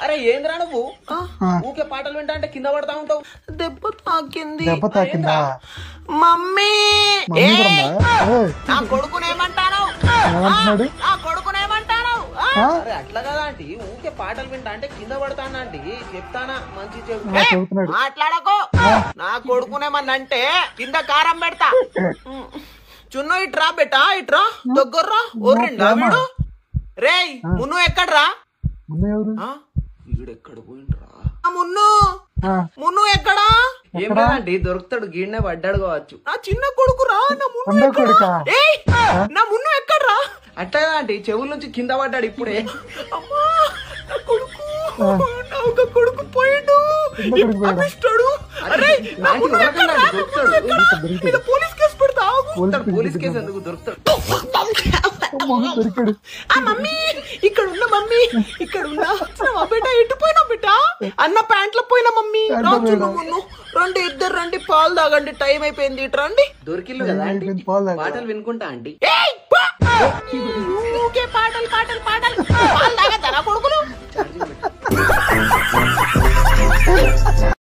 అరే ఏంద్రా నువ్వు ఊకే పాటలు వింటా అంటే కింద పడతా ఉంటావు. దెబ్బ తాకింది. దెబ్బ తాకిందా? మమ్మీ నా కొడుకునేమంటాను? నా కొడుకునేమంటాను? అరే అట్లా కదా ఆంటీ, ఊకే పాటలు వింటా అంటే కింద పడతానా ఆంటీ? చెప్తానా మంచి చెప్పు. మాట్లాడకో. నా కొడుకునేమన్నంటే కింద కారం పెడతా. చున్ను ఇట్రా బెటా, ఇట్రా దగ్గర్రా. ఓర్రిండా వీడు? రేయ్ మున్ను ఎక్కడ్రా? వీడెక్కడ పోయిండ్రా? మున్ను మున్ను ఎక్కడా? ఏం లేదండి, దొరుకుతాడు, గీడనే పడ్డాడు కావచ్చు. నా చిన్న కొడుకురా. నా మున్ను ఎక్కడా? ఏయ్ నా మున్ను ఎక్కడ్రా? అట్లా కదా ఆంటీ, చెవుల నుంచి కింద పడ్డాడు ఇప్పుడే. అమ్మా నా కొడుకు, నా ఒక కొడుకు పోయిండు. అభిష్టాడు. అరే నా మున్ను ఎక్కడ్రా? మీద పోలీస్ కేసు పెడతా. పోలీస్ కేసు ఎందుకు? దొరుకుతాడు. మమ్మీ ఇక్కడ ఉన్న మమ్మీ ఇక్కడ ఉన్నా బేటా. ఎటు పోయినా బేటా? అన్న ప్యాంట్లో పోయినా మమ్మీ. మున్ను రండి, ఇద్దరు రండి, పాలు తాగండి, టైం అయిపోయింది. ఇటు రండి. దొరికిల్లు కదా ఆంటీ, పాటలు వినుకుంటా ఆంటీ. పాటలు పాటలు